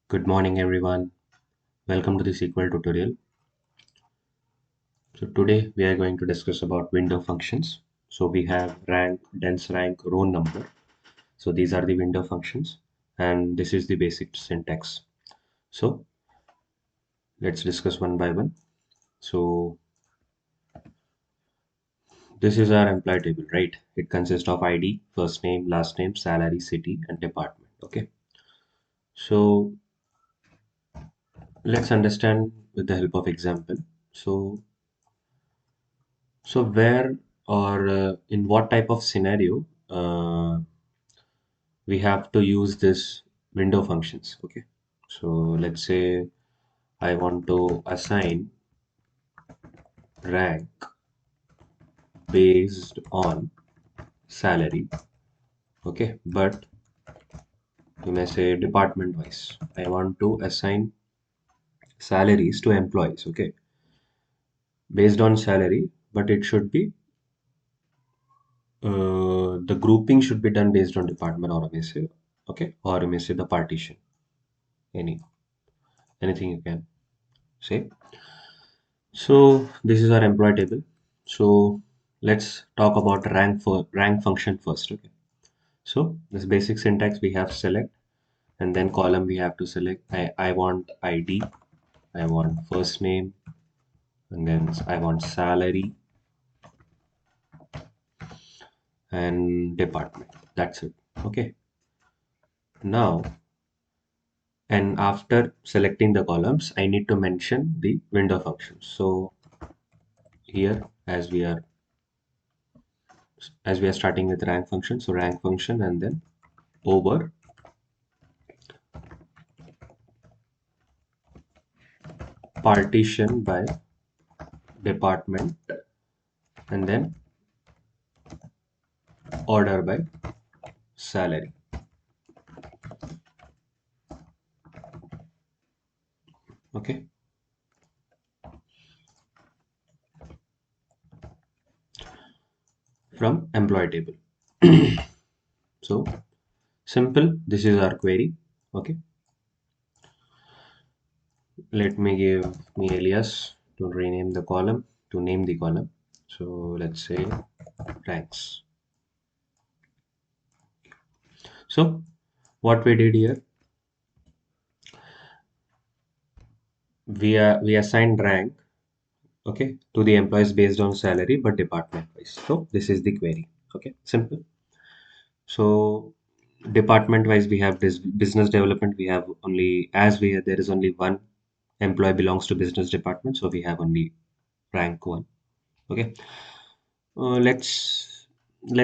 Good morning, everyone. Welcome to the SQL tutorial. So today we are going to discuss about window functions. So we have rank, dense rank, row number. So these are the window functions, and this is the basic syntax. So let's discuss one by one. So this is our employee table, right? It consists of ID, first name, last name, salary, city, and department. Okay. So let's understand with the help of example. So where or in what type of scenario we have to use this window functions? Okay. So let's say I want to assign rank based on salary. Okay. But you may say department wise. I want to assign salaries to employees. Okay. Based on salary, but it should be the grouping should be done based on department, or I may say, okay, or I may say the partition. Anything you can say. So this is our employee table. So let's talk about rank function first. Okay. So this basic syntax, we have select, and then column we have to select. I want ID, I want first name, and then I want salary and department. That's it. Okay. Now, and after selecting the columns, I need to mention the window functions. So here, as we are starting with rank function, so rank function, and then over partition by department, and then order by salary. Okay. From employee table. So simple. This is our query. Okay. Let me give me alias to rename the column, to name the column. So let's say ranks. So what we did here, we assigned rank, okay, to the employees based on salary but department wise. So this is the query. Okay, simple. So department wise, we have this business development. We have only, as we there is only one employee belongs to business department, so we have only rank one. Okay. Let's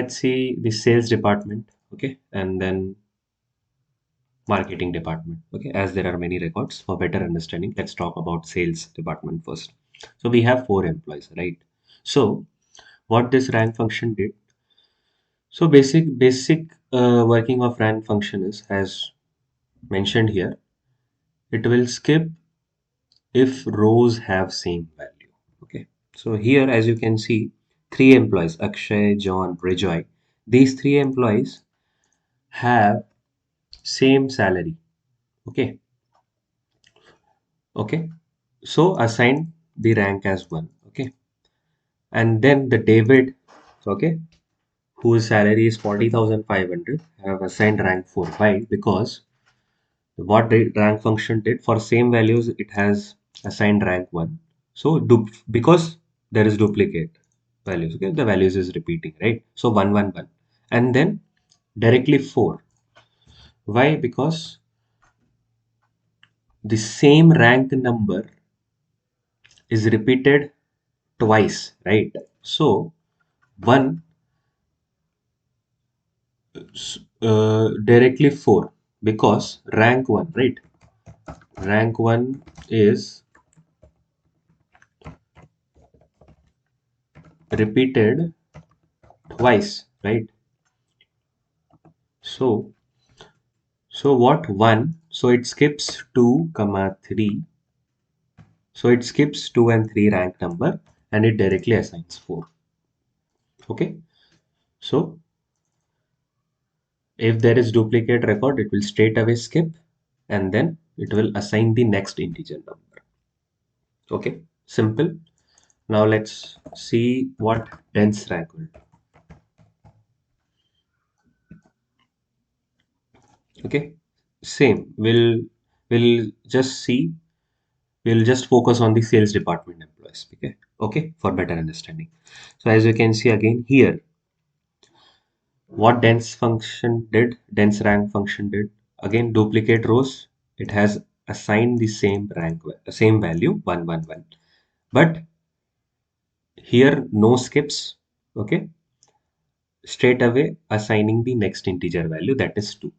see the sales department. Okay, and then marketing department. Okay, as there are many records for better understanding, let's talk about sales department first. So we have four employees, right? So what this rank function did, so basic working of rank function is, as mentioned here, it will skip if rows have same value. Okay. So here, as you can see, three employees, Akshay, John, Rejoy. These three employees have same salary. Okay. Okay. So assign the rank as one. Okay. And then the David, okay, whose salary is 40,500, have assigned rank 4. Why? Because what the rank function did, for same values it has assigned rank 1. So because there is duplicate values, okay, the values is repeating, right? So 1 1 1, and then directly 4. Why? Because the same rank number is repeated twice, right? So 1 directly 4, because rank 1, right? Rank 1 is repeated twice, right? So what 1? So it skips 2 comma 3. So it skips 2 and 3 rank number, and it directly assigns 4. Okay. So if there is duplicate record, it will straight away skip. and then it will assign the next integer number. Okay, simple. Now let's see what dense rank will do. Okay, same. We'll just see. We'll just focus on the sales department employees. Okay, okay, for better understanding. So as you can see again here, what dense rank function did. Again, duplicate rows. It has assigned the same same value 111. But here no skips. Okay, straight away assigning the next integer value, that is 2.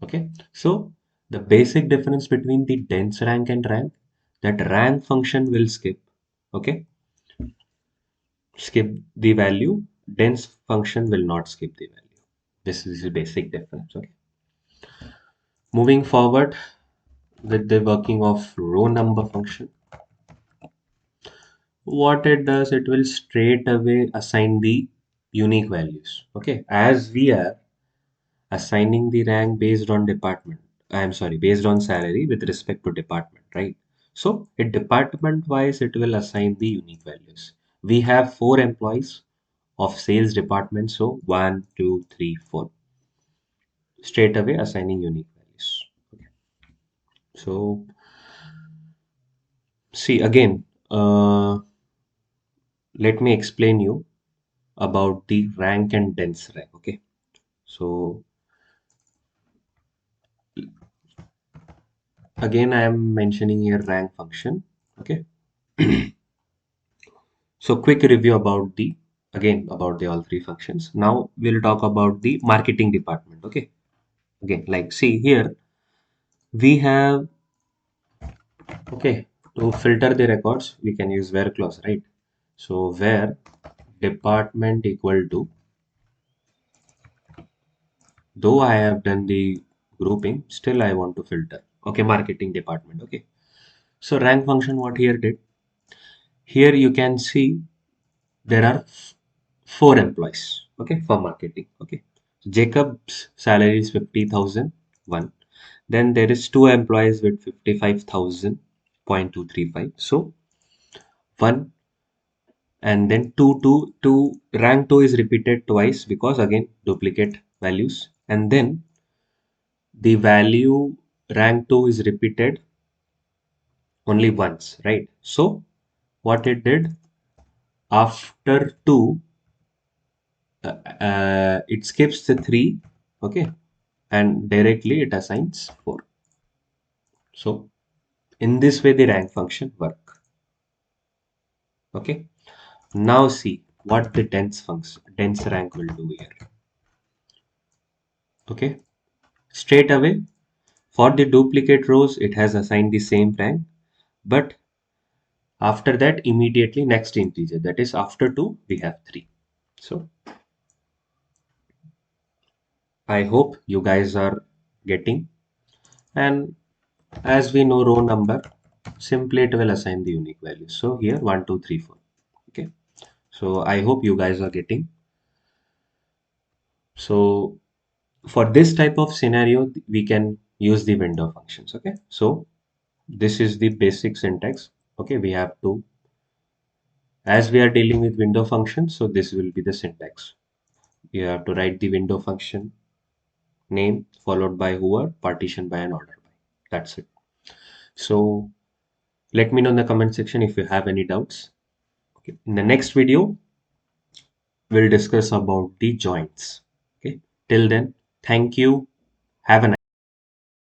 Okay, so the basic difference between the dense rank and rank, that rank function will okay, skip the value. Dense function will not skip the value. This is the basic difference. Okay, moving forward with the working of row number function, what it does, it will straight away assign the unique values. Okay, as we are assigning the rank based on department, I'm sorry, based on salary with respect to department, right? So in department wise, it will assign the unique values. We have 4 employees of sales department, so 1, 2, 3, 4, straight away assigning unique values. Okay. So see again, let me explain you about the rank and dense rank. Okay, so again I am mentioning here rank function. Okay, so quick review about the again about the all 3 functions. Now we'll talk about the marketing department. Okay, again like see here we have, okay, to filter the records we can use where clause, right? So where department equal to, though I have done the grouping, still I want to filter. Okay, marketing department. Okay, so rank function what here did, here you can see there are 4 employees. Okay, for marketing. Okay, Jacob's salary is 50,000 one. Then there is 2 employees with 55,000.235. So one, and then two rank 2 is repeated twice because again duplicate values, and then the value rank 2 is repeated only once, right? So what it did, after 2, it skips the 3, okay, and directly it assigns 4. So in this way the rank function work. Okay, now see what the dense rank will do here. Okay, straight away for the duplicate rows it has assigned the same rank, but after that immediately next integer, that is after 2 we have 3. So I hope you guys are getting. And as we know row number, simply it will assign the unique value. So here 1, 2, 3, 4. Okay. So I hope you guys are getting. So for this type of scenario, we can use the window functions. Okay. So this is the basic syntax. Okay. We have to, as we are dealing with window functions, so this will be the syntax. You have to write the window function name followed by whoever, partition by and order by. That's it. So let me know in the comment section if you have any doubts. Okay. In the next video, we'll discuss about the joints. Okay. Till then, thank you. Have a nice